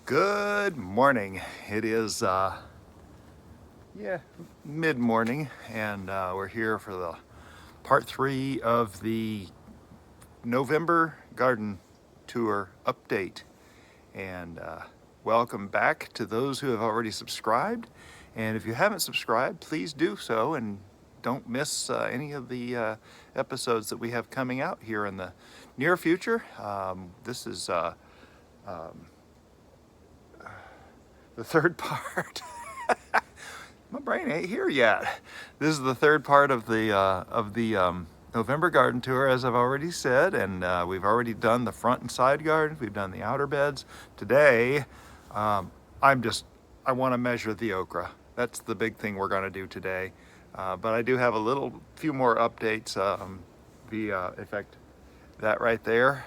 Good morning. It is mid-morning, and we're here for the part 3 of the November garden tour update. And welcome back to those who have already subscribed. And if you haven't subscribed, please do so, and don't miss any of the episodes that we have coming out here in the near future. This is the third part. My brain ain't here yet. This is the third part of the November garden tour, as I've already said, and we've already done the front and side gardens. We've done the outer beds. Today, I want to measure the okra. That's the big thing we're going to do today. But I do have a few more updates. In fact, that right there,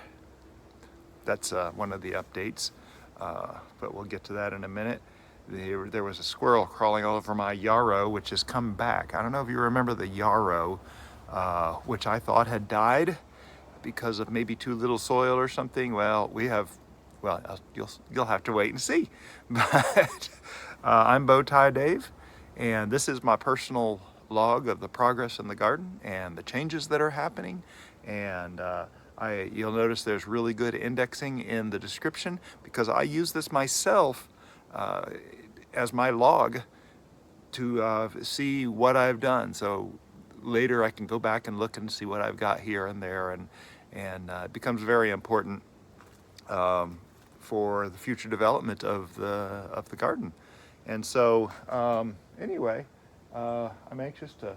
that's one of the updates. But we'll get to that in a minute. There was a squirrel crawling all over my yarrow, which has come back. I don't know if you remember the yarrow, which I thought had died because of maybe too little soil or something. Well, you'll have to wait and see. But I'm Bowtie Dave, and this is my personal log of the progress in the garden and the changes that are happening. And you'll notice there's really good indexing in the description because I use this myself as my log to see what I've done. So later I can go back and look and see what I've got here and there, and it becomes very important for the future development of the garden. And so anyway, I'm anxious to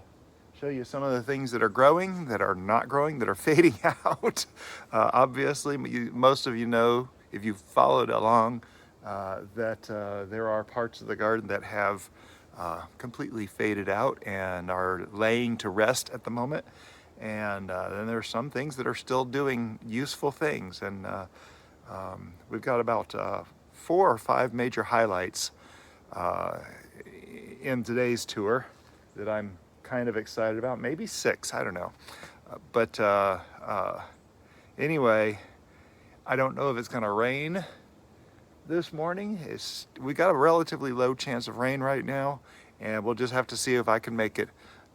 show you some of the things that are growing, that are not growing, that are fading out. Obviously, most of you know, if you've followed along, that there are parts of the garden that have completely faded out and are laying to rest at the moment. And then there are some things that are still doing useful things. And we've got about 4 or 5 major highlights in today's tour that I'm kind of excited about. Maybe 6, I don't know. But anyway, I don't know if it's going to rain this morning. We got a relatively low chance of rain right now, and we'll just have to see if I can make it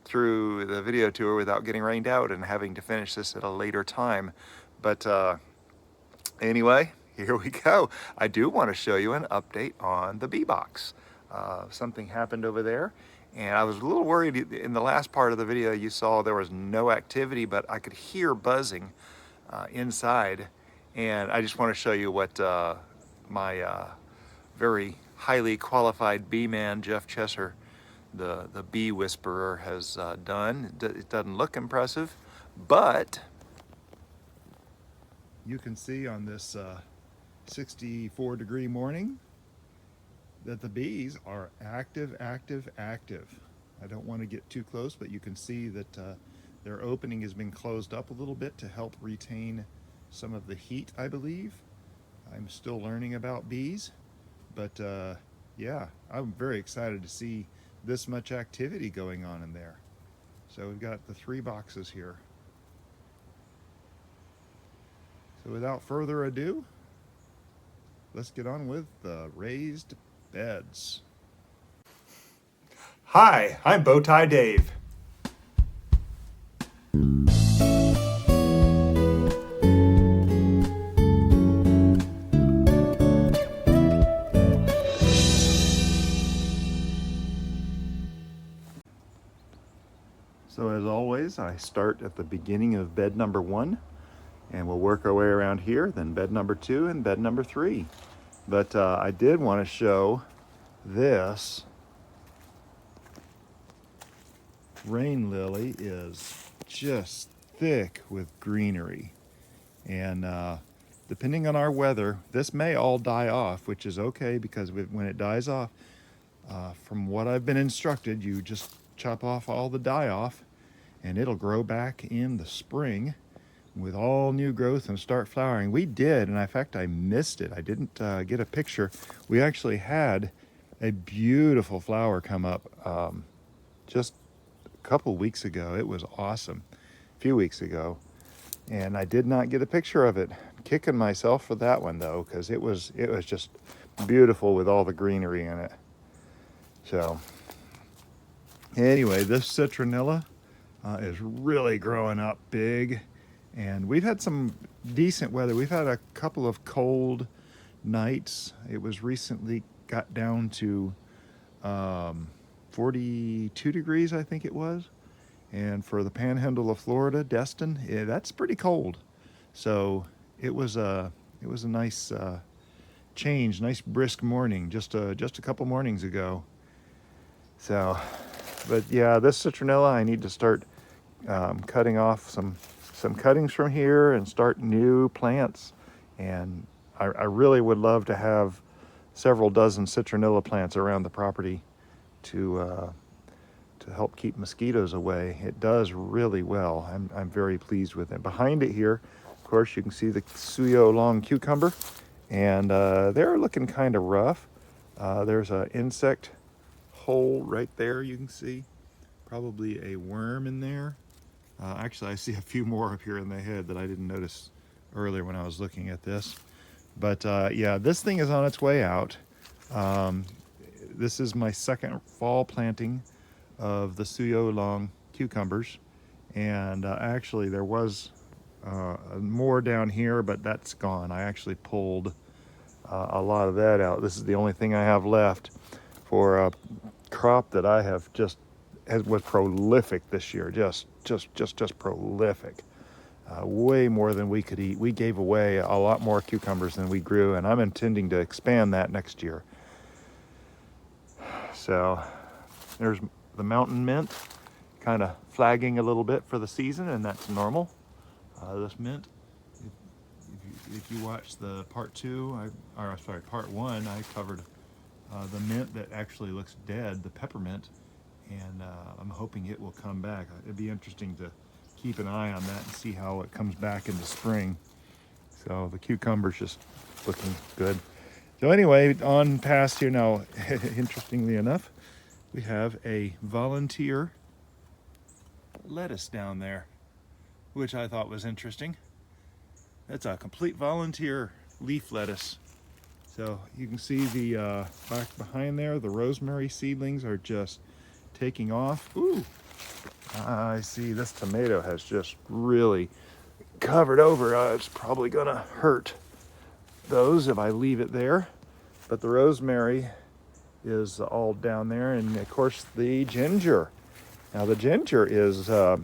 through the video tour without getting rained out and having to finish this at a later time. But anyway, here we go. I do want to show you an update on the bee box. Something happened over there, and I was a little worried. In the last part of the video you saw there was no activity, but I could hear buzzing inside, and I just want to show you what my very highly qualified bee man, Jeff Chesser, the bee whisperer, has done. It doesn't look impressive, but you can see on this 64-degree morning that the bees are active. I don't want to get too close, but you can see that their opening has been closed up a little bit to help retain some of the heat, I believe. I'm still learning about bees, but yeah, I'm very excited to see this much activity going on in there. So we've got the 3 boxes here. So without further ado, let's get on with the raised beds. Hi, I'm Bowtie Dave. So as always, I start at the beginning of bed number 1, and we'll work our way around here, then bed number 2 and bed number 3. But I did want to show this. Rain lily is just thick with greenery, and depending on our weather, this may all die off, which is okay, because when it dies off, from what I've been instructed, you just chop off all the die off and it'll grow back in the spring with all new growth and start flowering. We did, and in fact I missed it. I didn't get a picture. We actually had a beautiful flower come up just a couple weeks ago. It was awesome, a few weeks ago, and I did not get a picture of it. kicking myself for that one though, because it was just beautiful with all the greenery in it. So anyway, this citronella is really growing up big, and we've had some decent weather. We've had a couple of cold nights. It was recently got down to 42 degrees, I think it was. And for the panhandle of Florida, Destin, that's pretty cold. So it was a nice change, nice brisk morning, just a couple mornings ago. So, but yeah, this citronella, I need to start cutting off some cuttings from here and start new plants. And I really would love to have several dozen citronella plants around the property to help keep mosquitoes away. It does really well. I'm very pleased with it. Behind it here, of course, you can see the Suyo Long cucumber, and they're looking kind of rough. There's an insect hole right there, you can see. Probably a worm in there. Actually, I see a few more up here in the head that I didn't notice earlier when I was looking at this. But yeah, this thing is on its way out. This is my second fall planting of the Suyo Long cucumbers, and actually there was more down here, but that's gone. I actually pulled a lot of that out. This is the only thing I have left for a crop that I have was prolific this year. Just prolific. Way more than we could eat. We gave away a lot more cucumbers than we grew, and I'm intending to expand that next year. So there's the mountain mint, kind of flagging a little bit for the season, and that's normal. This mint, if you watch the part one, I covered the mint that actually looks dead, the peppermint, and I'm hoping it will come back. It'd be interesting to keep an eye on that and see how it comes back in the spring. So the cucumber's just looking good. So anyway, on past here now, interestingly enough, we have a volunteer lettuce down there, which I thought was interesting. That's a complete volunteer leaf lettuce. So you can see the back behind there, the rosemary seedlings are just taking off. Ooh, I see this tomato has just really covered over. It's probably gonna hurt those if I leave it there. But the rosemary is all down there, and of course the ginger. Now the ginger is, I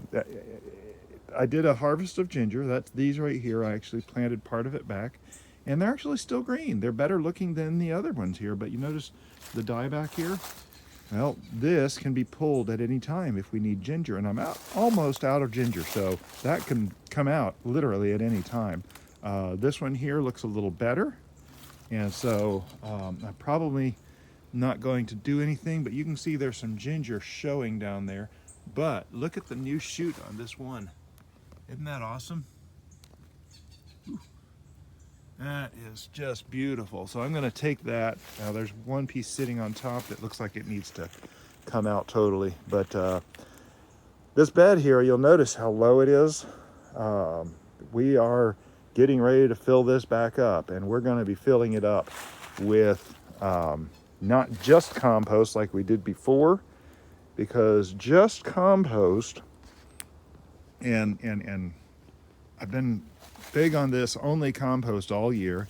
did a harvest of ginger. That's these right here. I actually planted part of it back, and they're actually still green. They're better looking than the other ones here, but you notice the dye back here? Well, this can be pulled at any time if we need ginger, and I'm almost out of ginger, so that can come out literally at any time. This one here looks a little better, and so I'm probably not going to do anything, but you can see there's some ginger showing down there. But look at the new shoot on this one. Isn't that awesome? Ooh. That is just beautiful. So I'm going to take that. Now there's one piece sitting on top that looks like it needs to come out totally. But this bed here, you'll notice how low it is. We are getting ready to fill this back up, and we're going to be filling it up with not just compost like we did before, because just compost, and I've been big on this, only compost all year,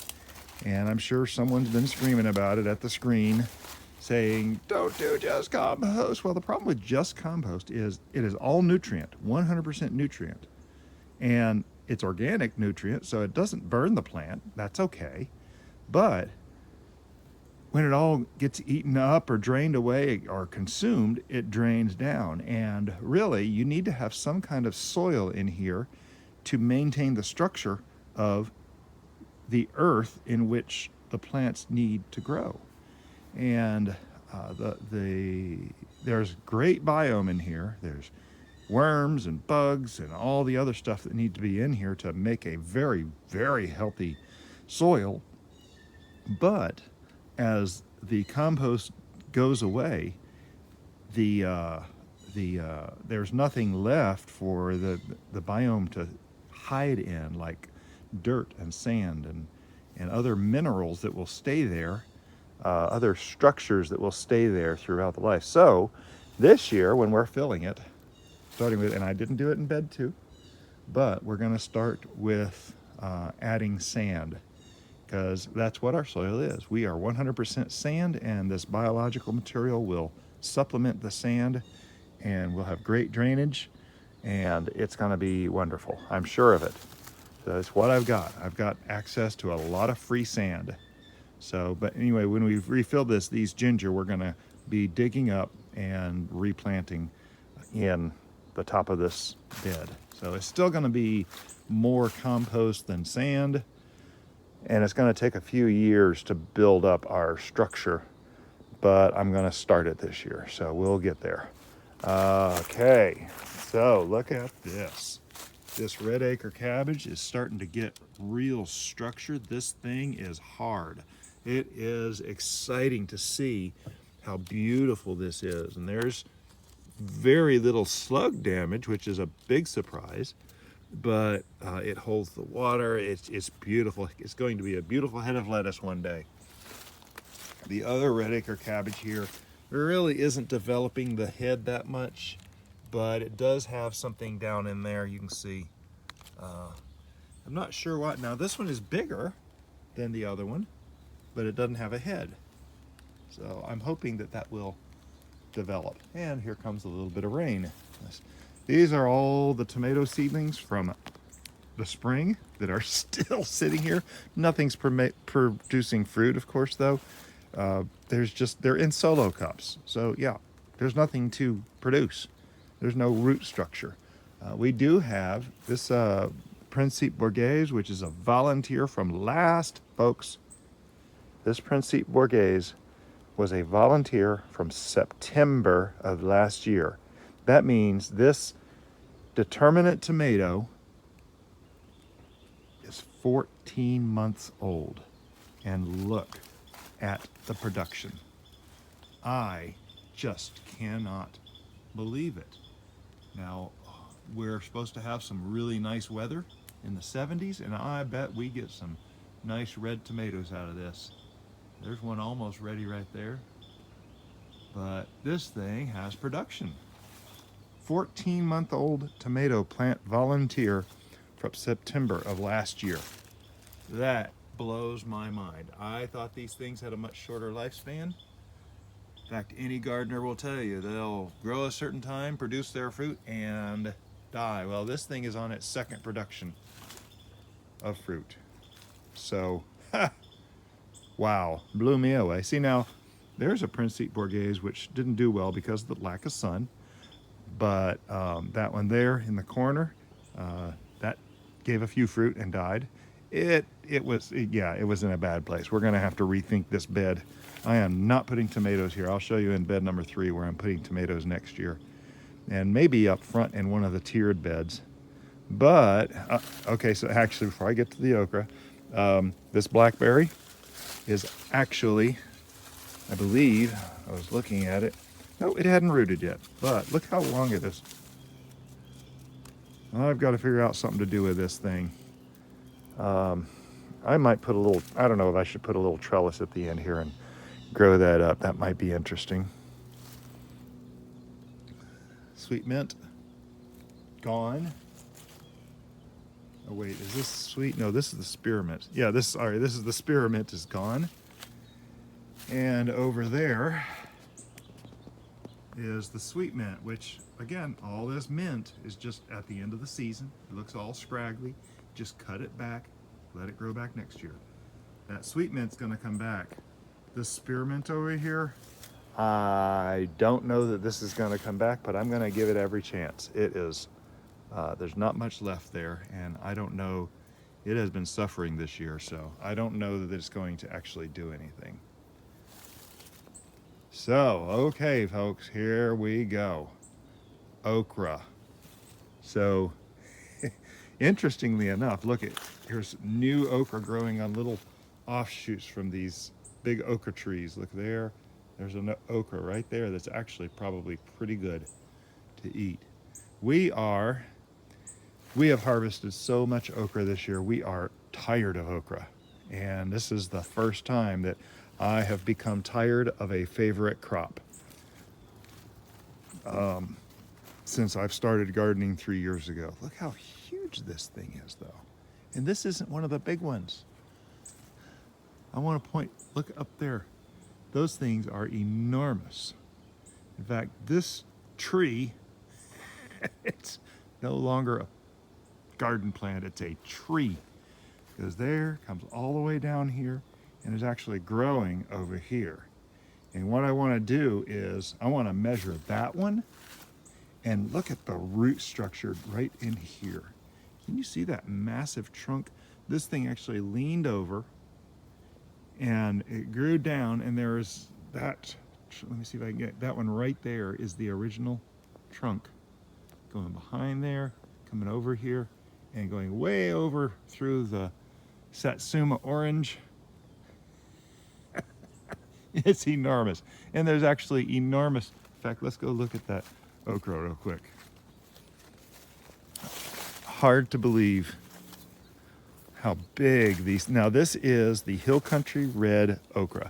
and I'm sure someone's been screaming about it at the screen, saying, don't do just compost. Well, the problem with just compost is it is all nutrient, 100% nutrient, and it's organic nutrient, so it doesn't burn the plant. That's okay. But when it all gets eaten up or drained away or consumed, it drains down. And really, you need to have some kind of soil in here to maintain the structure of the earth in which the plants need to grow. And there's great biome in here. There's worms and bugs and all the other stuff that need to be in here to make a very, very healthy soil. But as the compost goes away, there's nothing left for the biome to hide in, like dirt and sand and other minerals that will stay there, other structures that will stay there throughout the life. So this year when we're filling it, starting with, and I didn't do it in bed too, but we're going to start with adding sand, because that's what our soil is. We are 100% sand, and this biological material will supplement the sand, and we'll have great drainage, and it's going to be wonderful. I'm sure of it. So that's what I've got. I've got access to a lot of free sand. So, but anyway, when we refill these ginger, we're going to be digging up and replanting in the top of this bed. So it's still going to be more compost than sand, and it's going to take a few years to build up our structure, but I'm going to start it this year, so we'll get there. Okay, so look at this. This red acre cabbage is starting to get real structure. This thing is hard. It is exciting to see how beautiful this is. And there's very little slug damage, which is a big surprise, but it holds the water. It's beautiful. It's going to be a beautiful head of lettuce one day. The other red acre cabbage here really isn't developing the head that much, but it does have something down in there. You can see. I'm not sure what. Now this one is bigger than the other one, but it doesn't have a head. So I'm hoping that that will develop. And here comes a little bit of rain. These are all the tomato seedlings from the spring that are still sitting here. Nothing's producing fruit, of course, though. They're in solo cups. So yeah, there's nothing to produce. There's no root structure. We do have this Principe Borghese, which is a volunteer from last, folks. This Principe Borghese was a volunteer from September of last year. That means this determinant tomato is 14 months old. And look at the production. I just cannot believe it. Now, we're supposed to have some really nice weather in the 70s, and I bet we get some nice red tomatoes out of this. There's one almost ready right there. But this thing has production. 14-month-old tomato plant volunteer from September of last year. That blows my mind. I thought these things had a much shorter lifespan. In fact, any gardener will tell you they'll grow a certain time, produce their fruit, and die. Well, this thing is on its second production of fruit. So, wow, blew me away. See, now, there's a Principe Borghese which didn't do well because of the lack of sun. But that one there in the corner, that gave a few fruit and died. It was in a bad place. We're going to have to rethink this bed. I am not putting tomatoes here. I'll show you in bed number 3 where I'm putting tomatoes next year. And maybe up front in one of the tiered beds. But, okay, so actually before I get to the okra, this blackberry is actually, I believe, I was looking at it. No, it hadn't rooted yet, but look how long it is. I've got to figure out something to do with this thing. I might put a little, I don't know if I should put a little trellis at the end here and grow that up. That might be interesting. Sweet mint, gone. Oh wait, is this sweet? No, this is the spearmint. Yeah, this is the spearmint is gone. And over there is the sweet mint, which again, all this mint is just at the end of the season. It looks all scraggly. Just cut it back, let it grow back next year. That sweet mint's gonna come back. This spearmint over here, I don't know that this is gonna come back, but I'm gonna give it every chance. It is, there's not much left there, and I don't know, it has been suffering this year, so I don't know that it's going to actually do anything. So, okay folks, here we go. Okra. So, interestingly enough, look at, here's new okra growing on little offshoots from these big okra trees. Look there, there's an okra right there that's actually probably pretty good to eat. We have harvested so much okra this year. We are tired of okra. And this is the first time that I have become tired of a favorite crop since I've started gardening 3 years ago. Look how huge this thing is though. And this isn't one of the big ones. I want to point, look up there. Those things are enormous. In fact, this tree, it's no longer a garden plant, it's a tree. Because there, comes all the way down here, and is actually growing over here. And what I want to do is, I want to measure that one, and look at the root structure right in here. Can you see that massive trunk? This thing actually leaned over, and it grew down, and there's that, let me see if I can get, that one right there is the original trunk. Going behind there, coming over here, and going way over through the Satsuma orange. It's enormous. And there's actually enormous, in fact, let's go look at that okra real quick. Hard to believe how big these, now this is the Hill Country Red Okra.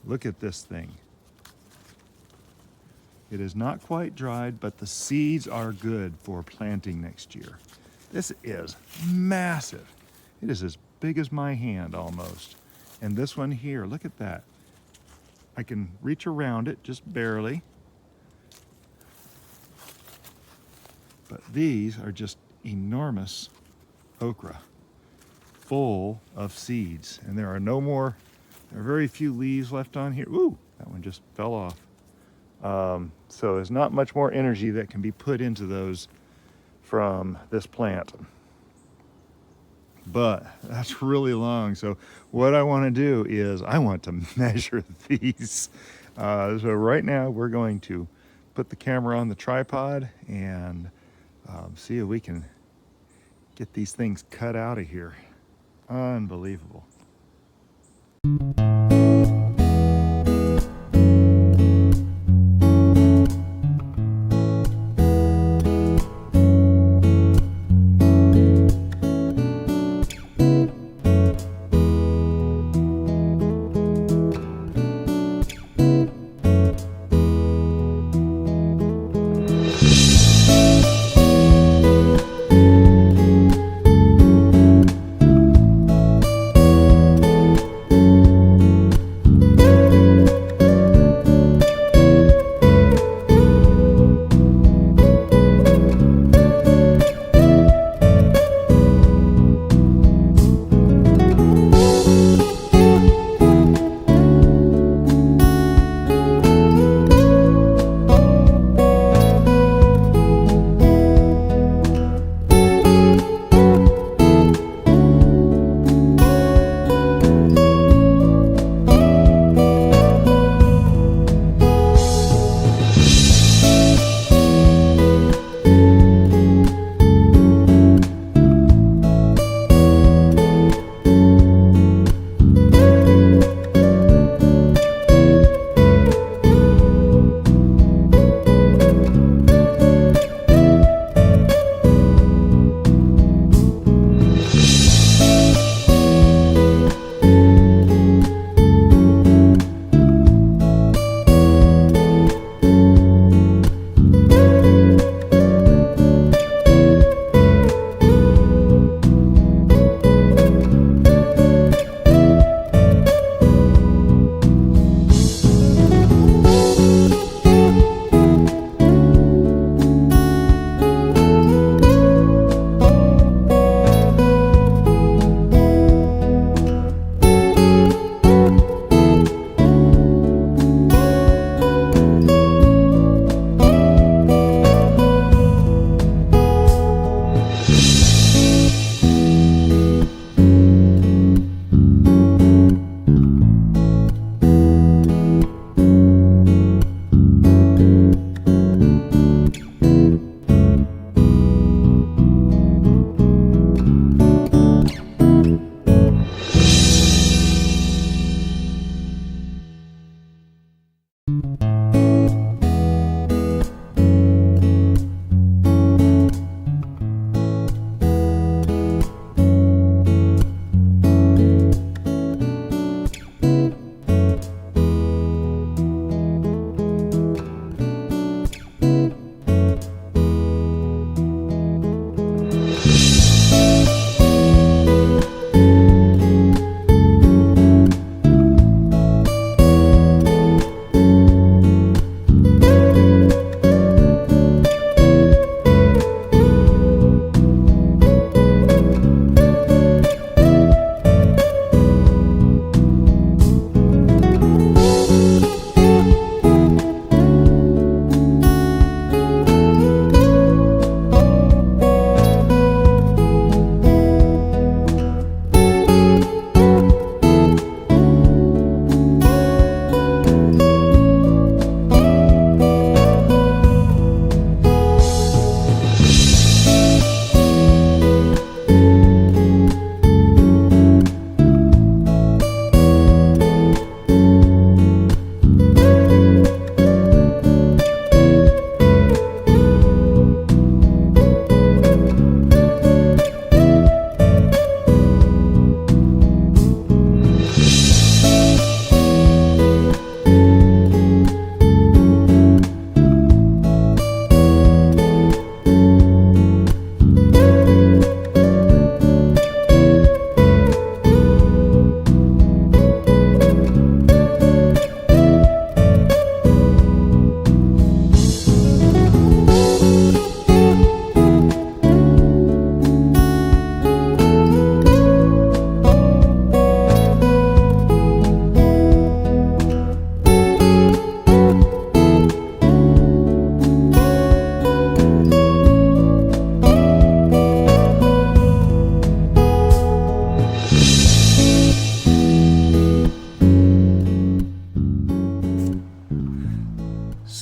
Look at this thing. It is not quite dried, but the seeds are good for planting next year. This is massive. It is as big as my hand almost. And this one here, look at that. I can reach around it just barely. But these are just enormous okra, full of seeds. And there are no more, there are very few leaves left on here. Ooh, that one just fell off. So there's not much more energy that can be put into those from this plant. But that's really long. So what I want to do is I want to measure these. So right now we're going to put the camera on the tripod and see if we can get these things cut out of here. Unbelievable.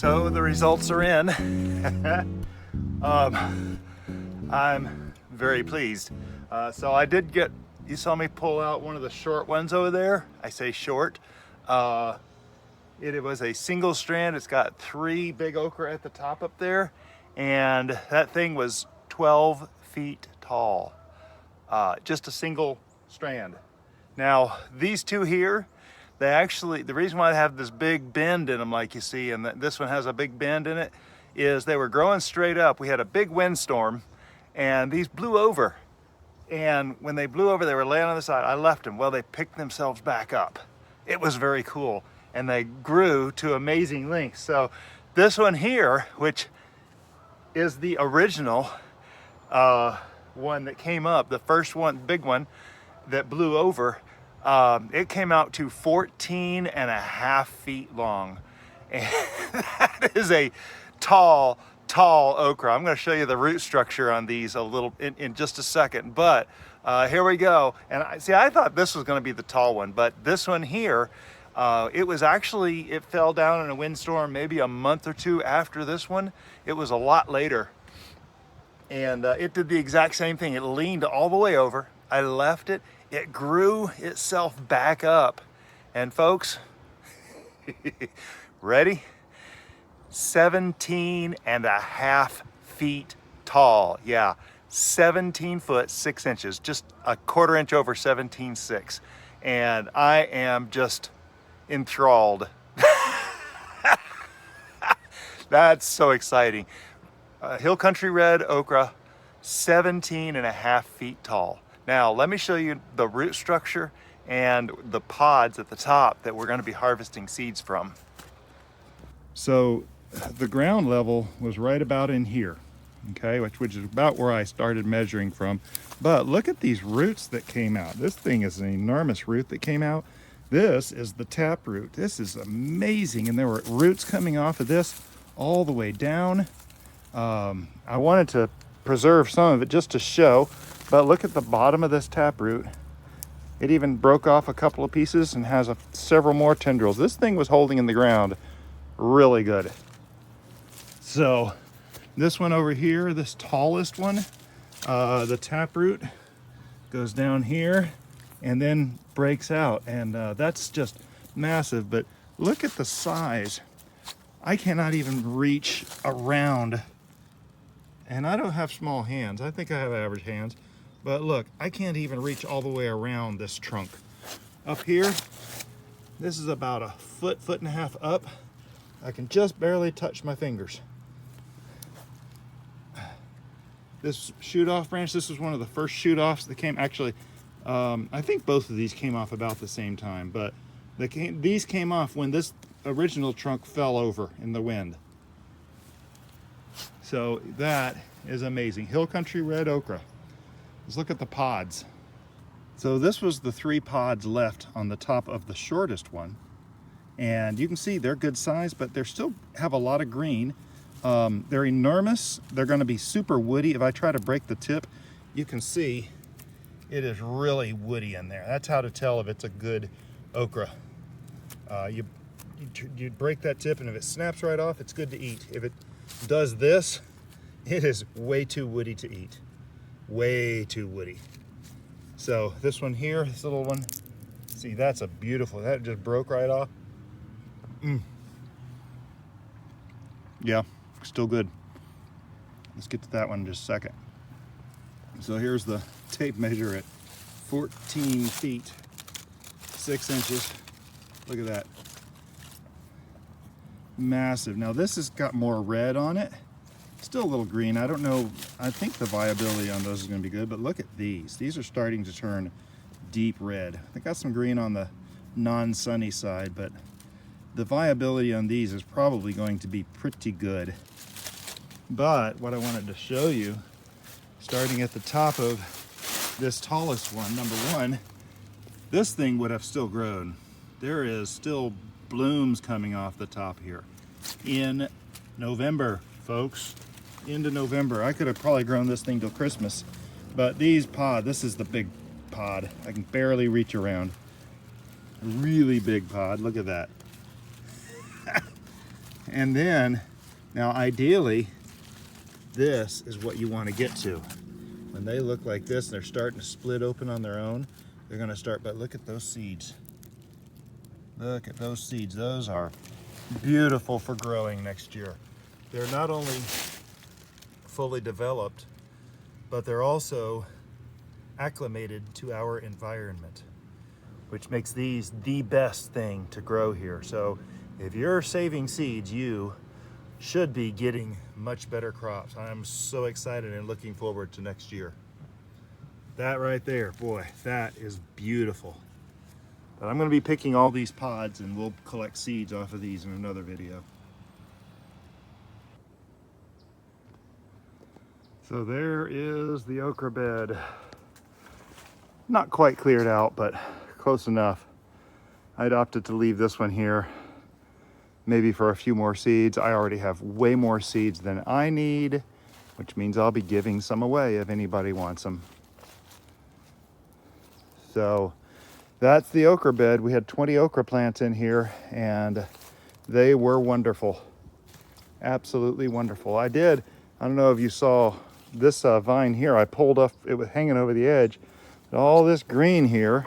So the results are in. I'm very pleased. So I did get, you saw me pull out one of the short ones over there. I say short. It was a single strand. It's got 3 big okra at the top up there. And that thing was 12 feet tall. Just a single strand. Now, these two here, they actually, the reason why I have this big bend in them like you see, and this one has a big bend in it, is they were growing straight up. We had a big windstorm and these blew over. And when they blew over, they were laying on the side. I left them. Well, they picked themselves back up. It was very cool. And they grew to amazing lengths. So this one here, which is the original one that came up, the first one, big one that blew over, it came out to 14.5 feet long. And that is a tall okra. I'm going to show you the root structure on these a little in just a second, but here we go. And I thought this was going to be the tall one, but this one here, it fell down in a windstorm maybe a month or 2 after this one. It was a lot later, and it did the exact same thing. It leaned all the way over. I left it. It grew itself back up, and folks, ready? 17.5 feet tall. Yeah, 17 foot 6 inches, just a 1/4 inch over 17.6. And I am just enthralled. That's so exciting. Hill Country Red Okra, 17.5 feet tall. Now, let me show you the root structure and the pods at the top that we're going to be harvesting seeds from. So the ground level was right about in here, okay, which is about where I started measuring from. But look at these roots that came out. This thing is an enormous root that came out. This is the tap root. This is amazing. And there were roots coming off of this all the way down. I wanted to preserve some of it just to show, but look at the bottom of this tap root. It even broke off a couple of pieces and has several more tendrils. This thing was holding in the ground really good. So this one over here, this tallest one, the taproot goes down here and then breaks out, and that's just massive. But look at the size. I cannot even reach around, and I don't have small hands. I think I have average hands, but look, I can't even reach all the way around this trunk. Up here, this is about a foot, 1.5 feet up. I can just barely touch my fingers. This shoot-off branch, this was one of the first shoot-offs that came, actually, I think both of these came off about the same time, but these came off when this original trunk fell over in the wind. So that is amazing. Hill Country Red Okra. Let's look at the pods. So this was the 3 pods left on the top of the shortest one. And you can see they're good size, but they still have a lot of green. They're enormous. They're going to be super woody. If I try to break the tip, you can see it is really woody in there. That's how to tell if it's a good okra. You break that tip, and if it snaps right off, it's good to eat. If it does this, it is way too woody to eat. Way too woody. So this one here, this little one, see, that's a beautiful, that just broke right off. Yeah, still good. Let's get to that one in just a second. So here's the tape measure at 14 feet 6 inches. Look at that. Massive. Now this has got more red on it. Still a little green. I don't know. I think the viability on those is going to be good, but look at these. These are starting to turn deep red. They got some green on the non-sunny side, but the viability on these is probably going to be pretty good. But what I wanted to show you, starting at the top of this tallest one, number 1, this thing would have still grown. There is still blooms coming off the top here in November, folks. Into November. I could have probably grown this thing till Christmas, but these this is the big pod. I can barely reach around. Really big pod. Look at that. And then, now ideally, this is what you want to get to. When they look like this and they're starting to split open on their own, they're going to start, but look at those seeds. Look at those seeds. Those are beautiful for growing next year. They're not only fully developed, but they're also acclimated to our environment, which makes these the best thing to grow here. So if you're saving seeds, you should be getting much better crops. I'm so excited and looking forward to next year. That right there, boy, that is beautiful. But I'm going to be picking all these pods and we'll collect seeds off of these in another video. So there is the okra bed. Not quite cleared out, but close enough. I'd opted to leave this one here, maybe for a few more seeds. I already have way more seeds than I need, which means I'll be giving some away if anybody wants them. So that's the okra bed. We had 20 okra plants in here and they were wonderful. Absolutely wonderful. I don't know if you saw this vine here. I pulled up, it was hanging over the edge. All this green here,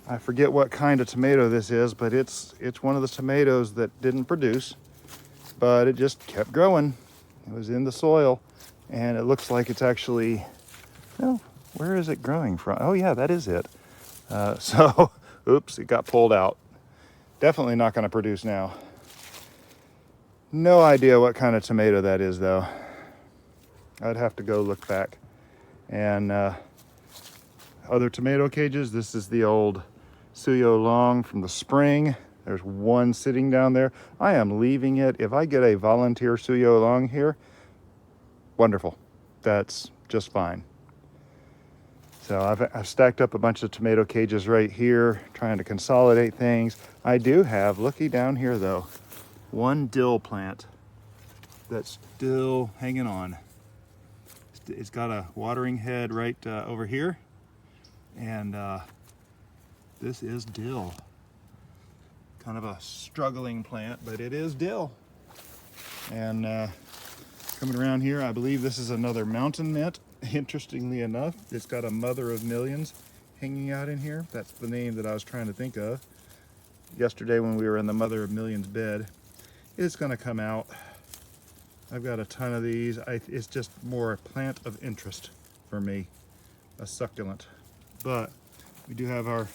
I forget what kind of tomato this is, but it's one of the tomatoes that didn't produce, but it just kept growing. It was in the soil and it looks like it's actually, well, where is it growing from? Oh yeah, that is it. So, oops, it got pulled out. Definitely not going to produce now. No idea what kind of tomato that is though. I'd have to go look back. And other tomato cages, this is the old Suyo Long from the spring. There's one sitting down there. I am leaving it. If I get a volunteer Suyo Long here, wonderful. That's just fine. So I've stacked up a bunch of tomato cages right here, trying to consolidate things. I do have, looky down here though, one dill plant that's still hanging on. It's got a watering head right over here. And this is dill. Kind of a struggling plant, but it is dill. And coming around here, I believe this is another mountain mint. Interestingly enough, it's got a mother of millions hanging out in here. That's the name that I was trying to think of yesterday when we were in the mother of millions bed. It's going to come out. I've got a ton of these. It's just more a plant of interest for me, a succulent. But we do have our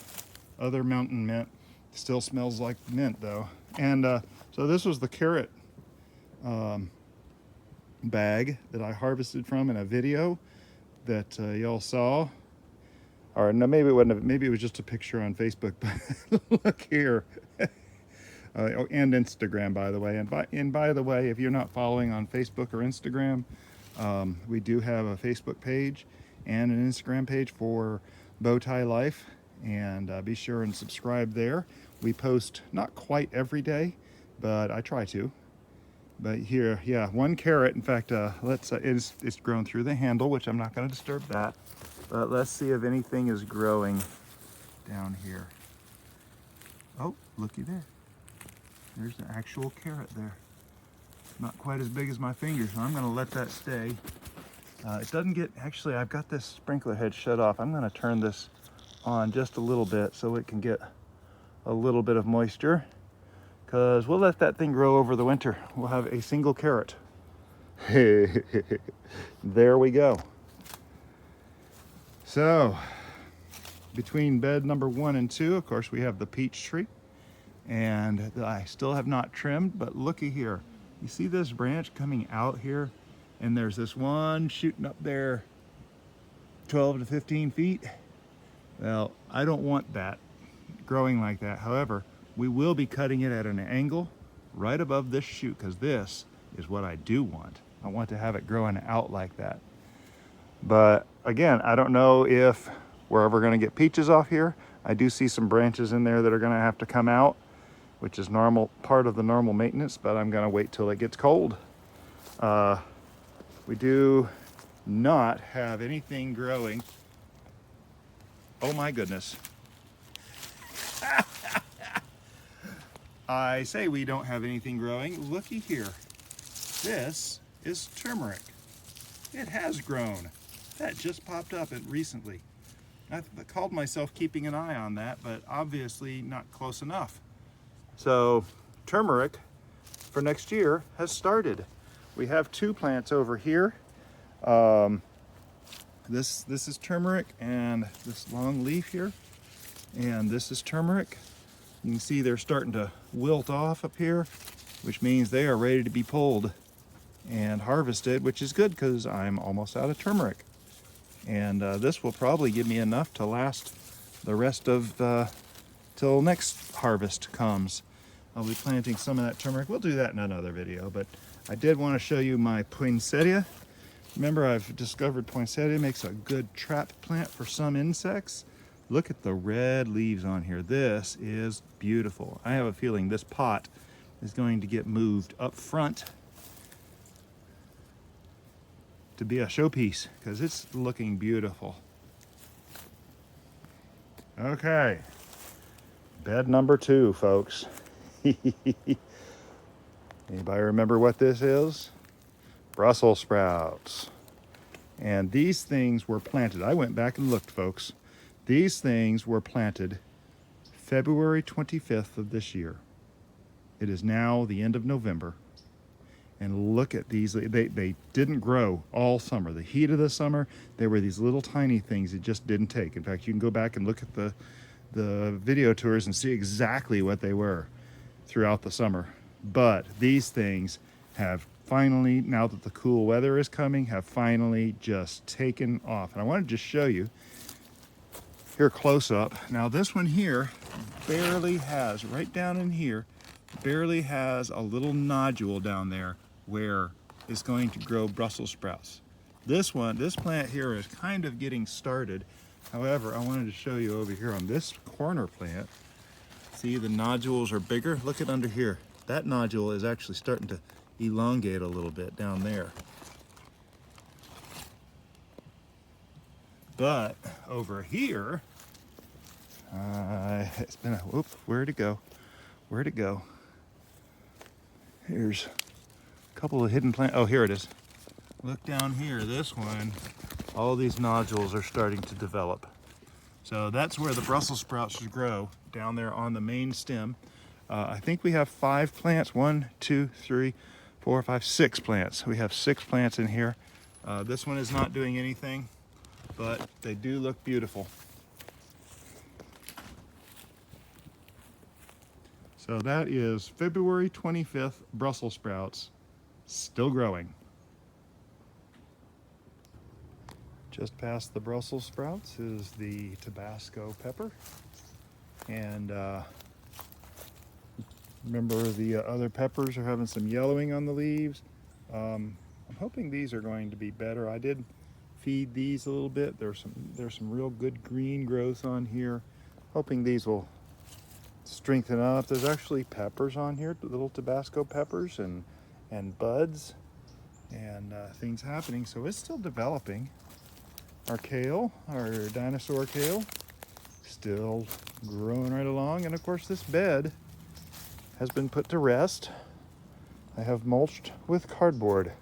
other mountain mint. Still smells like mint though. And so this was the carrot bag that I harvested from in a video that y'all saw. Or no, maybe it wasn't. Maybe it was just a picture on Facebook. But look here. And Instagram, by the way. And by the way, if you're not following on Facebook or Instagram, we do have a Facebook page and an Instagram page for Bowtie Life, and be sure and subscribe there. We post not quite every day, but I try to. But here, yeah, one carrot. In fact, it's grown through the handle, which I'm not going to disturb that. But let's see if anything is growing down here. Oh, looky there. There's the actual carrot there. Not quite as big as my finger, so I'm going to let that stay. It doesn't get, actually, I've got this sprinkler head shut off. I'm going to turn this on just a little bit so it can get a little bit of moisture, because we'll let that thing grow over the winter. We'll have a single carrot. There we go. So, between bed number 1 and 2, of course, we have the peach tree. And I still have not trimmed, but looky here. You see this branch coming out here? And there's this one shooting up there 12 to 15 feet. Well, I don't want that growing like that. However, we will be cutting it at an angle right above this shoot, because this is what I do want. I want to have it growing out like that. But again, I don't know if we're ever going to get peaches off here. I do see some branches in there that are going to have to come out, which is normal, part of the normal maintenance, but I'm going to wait till it gets cold. We do not have anything growing. Oh my goodness. I say we don't have anything growing. Looky here. This is turmeric. It has grown. That just popped up recently. I called myself keeping an eye on that, but obviously not close enough. So turmeric for next year has started. We have 2 plants over here. This is turmeric, and this long leaf here, and this is turmeric. You can see they're starting to wilt off up here, which means they are ready to be pulled and harvested, which is good because I'm almost out of turmeric. And this will probably give me enough to last the rest of till next harvest comes. I'll be planting some of that turmeric. We'll do that in another video, but I did want to show you my poinsettia. Remember, I've discovered poinsettia makes a good trap plant for some insects. Look at the red leaves on here. This is beautiful. I have a feeling this pot is going to get moved up front to be a showpiece because it's looking beautiful. Okay, bed number 2, folks. Anybody remember what this is? Brussels sprouts. And these things were planted. I went back and looked, folks. These things were planted February 25th of this year. It is now the end of November. And look at these. They didn't grow all summer. The heat of the summer, they were these little tiny things that just didn't take. In fact, you can go back and look at the video tours and see exactly what they were throughout the summer. But these things have finally, now that the cool weather is coming, have finally just taken off. And I want to just show you here close up. Now this one here barely has, right down in here, barely has a little nodule down there where it's going to grow Brussels sprouts. This plant here is kind of getting started. However, I wanted to show you over here on this corner plant. See, the nodules are bigger. Look at under here. That nodule is actually starting to elongate a little bit down there. But over here, it's been a, whoop, where'd it go? Where'd it go? Here's a couple of hidden plants. Oh, here it is. Look down here, this one, all these nodules are starting to develop. So that's where the Brussels sprouts should grow, down there on the main stem. I think we have 5 plants, 1, 2, 3, 4, 5, 6 plants. We have 6 plants in here. This one is not doing anything, but they do look beautiful. So that is February 25th Brussels sprouts, still growing. Just past the Brussels sprouts is the Tabasco pepper. And remember the other peppers are having some yellowing on the leaves. I'm hoping these are going to be better. I did feed these a little bit. There's some real good green growth on here. Hoping these will strengthen up. There's actually peppers on here, little Tabasco peppers and buds and things happening. So it's still developing. Our kale, our dinosaur kale, still growing right along. And of course this bed has been put to rest. I have mulched with cardboard.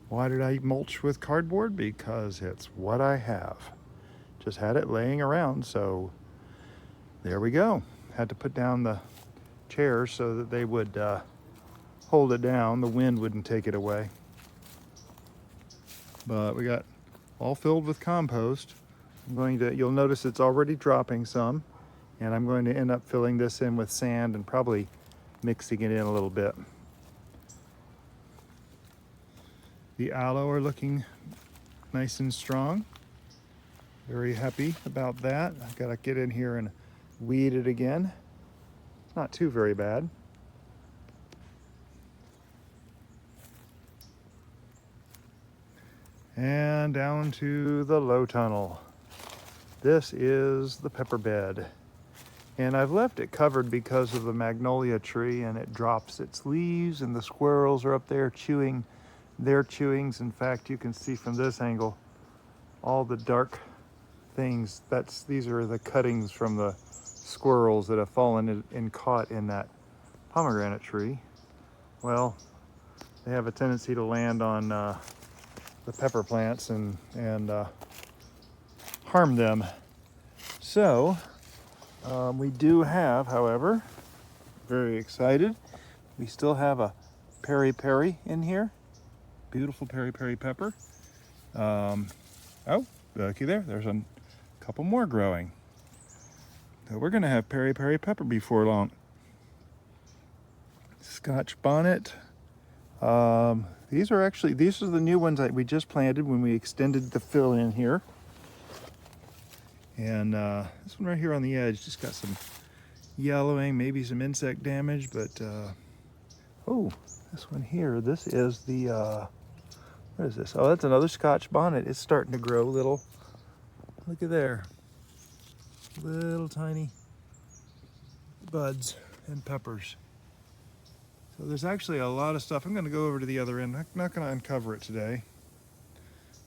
Why did I mulch with cardboard? Because it's what I have. Just had it laying around, so there we go. Had to put down the chairs so that they would hold it down. The wind wouldn't take it away. But we got all filled with compost. You'll notice it's already dropping some, and I'm going to end up filling this in with sand and probably mixing it in a little bit. The aloe are looking nice and strong. Very happy about that. I've got to get in here and weed it again. It's not too very bad. And down to the low tunnel. This is the pepper bed. And I've left it covered because of the magnolia tree, and it drops its leaves, and the squirrels are up there chewing their chewings. In fact, you can see from this angle all the dark things. These are the cuttings from the squirrels that have fallen and caught in that pomegranate tree. Well, they have a tendency to land on the pepper plants and harm them. So we do have, however, very excited, we still have a peri-peri in here. Beautiful peri-peri pepper. Oh, looky there, there's a couple more growing. So we're gonna have peri-peri pepper before long. Scotch bonnet. These are the new ones that we just planted when we extended the fill in here. And this one right here on the edge just got some yellowing, maybe some insect damage, but oh, this one here, this is the, what is this? Oh, that's another Scotch bonnet. It's starting to grow little, look at there, little tiny buds and peppers. So there's actually a lot of stuff. I'm gonna go over to the other end. I'm not gonna uncover it today.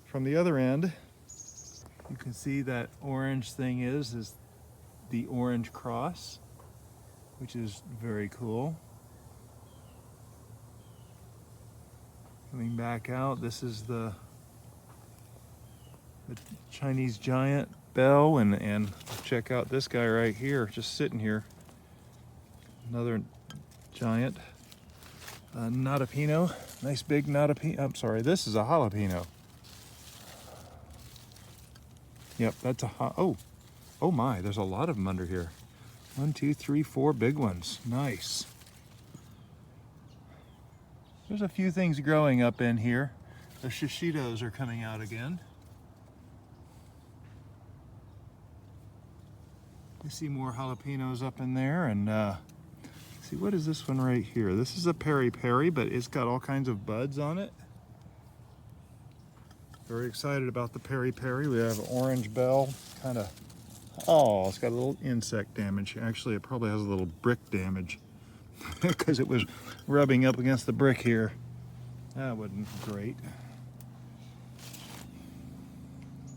From the other end, you can see that orange thing is the orange cross, which is very cool. Coming back out, this is the Chinese giant bell, and check out this guy right here, just sitting here. Another giant. Not a pinot, nice big not a pinot. I'm sorry, this is a jalapeno. Yep, that's a oh my, there's a lot of them under here. 1, 2, 3, 4 big ones. Nice. There's a few things growing up in here. The shishitos are coming out again. You see more jalapenos up in there, and see, what is this one right here? This is a peri-peri, but it's got all kinds of buds on it. Very excited about the peri-peri. We have orange bell, kind of, oh, it's got a little insect damage. Actually, it probably has a little brick damage because it was rubbing up against the brick here. That wasn't great.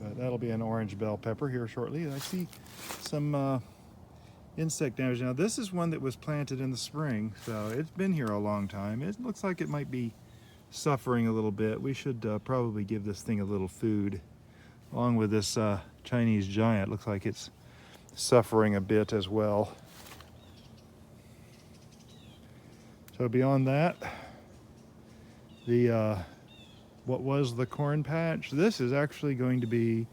But that'll be an orange bell pepper here shortly. I see some insect damage. Now this is one that was planted in the spring, so it's been here a long time. It looks like it might be suffering a little bit. We should probably give this thing a little food. Along with this Chinese giant, looks like it's suffering a bit as well. So beyond that, the what was the corn patch, this is actually going to be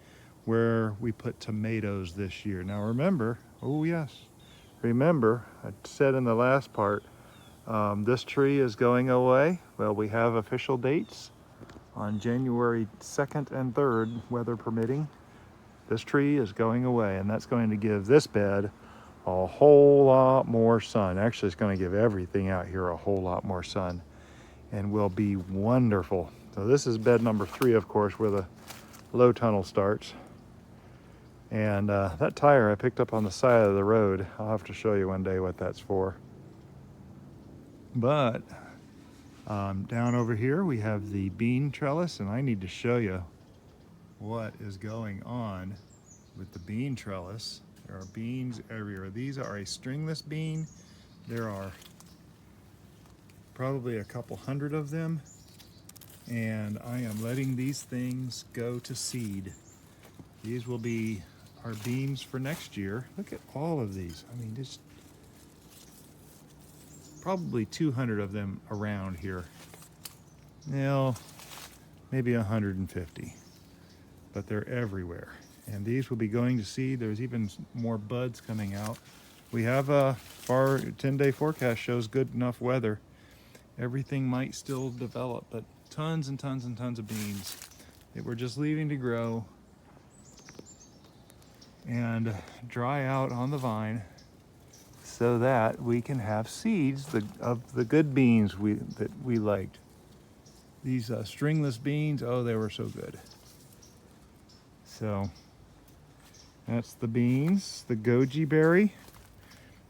where we put tomatoes this year. Now remember, oh yes, remember, I said in the last part, this tree is going away. Well, we have official dates on January 2nd and 3rd, weather permitting. This tree is going away, and that's going to give this bed a whole lot more sun. Actually, it's going to give everything out here a whole lot more sun and will be wonderful. So this is bed number 3, of course, where the low tunnel starts. And that tire I picked up on the side of the road, I'll have to show you one day what that's for. But down over here we have the bean trellis, and I need to show you what is going on with the bean trellis. There are beans everywhere. These are a stringless bean. There are probably a couple hundred of them, and I am letting these things go to seed. These will be our beans for next year. Look at all of these. I mean, just probably 200 of them around here. Now, maybe 150, but they're everywhere. And these will be going to seed. There's even more buds coming out. We have a 10-day forecast shows good enough weather. Everything might still develop, but tons and tons and tons of beans that we're just leaving to grow and dry out on the vine so that we can have seeds of the good beans that we liked. These stringless beans, oh, they were so good. So that's the beans, the goji berry.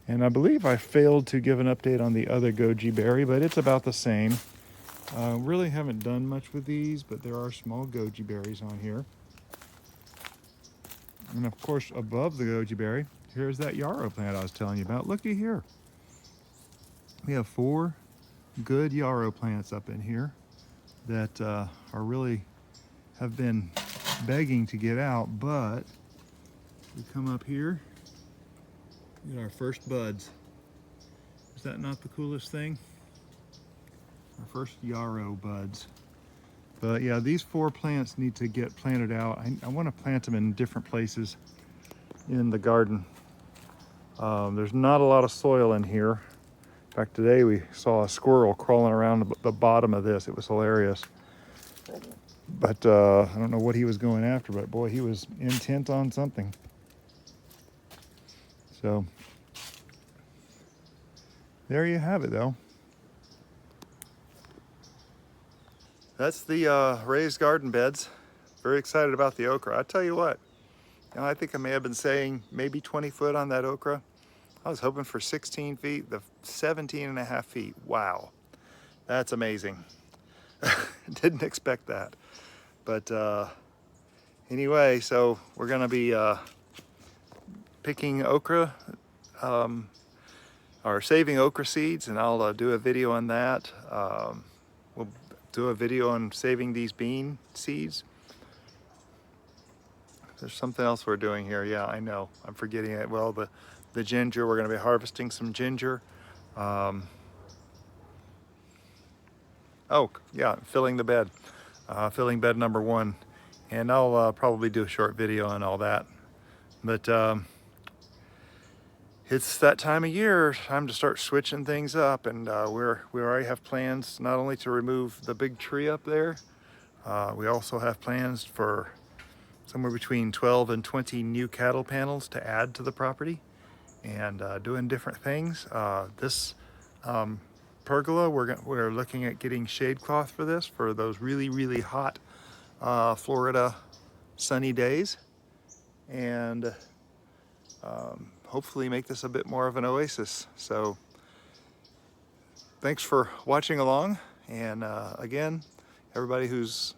And I believe I failed to give an update on the other goji berry, but it's about the same. Really haven't done much with these, but there are small goji berries on here. And of course, above the goji berry, here's that yarrow plant I was telling you about. Looky here. We have 4 good yarrow plants up in here that are really have been begging to get out, but we come up here, get our first buds. Is that not the coolest thing? Our first yarrow buds. But yeah, these 4 plants need to get planted out. I want to plant them in different places in the garden. There's not a lot of soil in here. In fact, today we saw a squirrel crawling around the bottom of this. It was hilarious. But I don't know what he was going after, but boy, he was intent on something. So there you have it, though. That's the raised garden beds. Very excited about the okra. I tell you what, I think I may have been saying maybe 20 foot on that okra. I was hoping for 16 feet, the 17.5 feet. Wow, that's amazing. Didn't expect that. But anyway, so we're gonna be picking okra, or saving okra seeds, and I'll do a video on that. We'll do a video on saving these bean seeds. There's something else we're doing here. Yeah, I know, I'm forgetting it. Well, the ginger, we're gonna be harvesting some ginger. Oh yeah, filling the bed. Filling bed number 1. And I'll probably do a short video on all that. But it's that time of year, time to start switching things up, and we already have plans not only to remove the big tree up there, we also have plans for somewhere between 12 and 20 new cattle panels to add to the property, and doing different things. This pergola, we're looking at getting shade cloth for this, for those really hot Florida sunny days, and hopefully make this a bit more of an oasis. So thanks for watching along, and again, everybody who's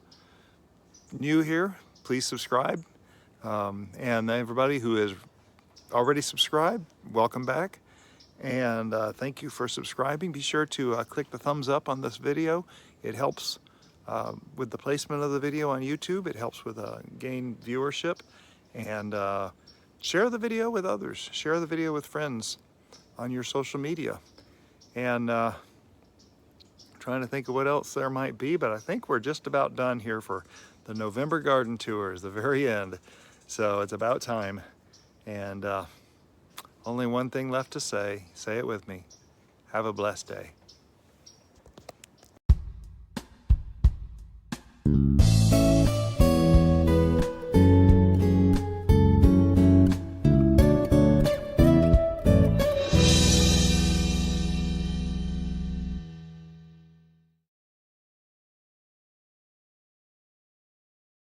new here, please subscribe, and everybody who is already subscribed, welcome back. And thank you for subscribing. Be sure to click the thumbs up on this video. It helps with the placement of the video on YouTube. It helps with gain viewership. And share the video with others. Share the video with friends on your social media. And trying to think of what else there might be, but I think we're just about done here for the November garden tours, the very end. So it's about time. And only one thing left to say it with me. Have a blessed day.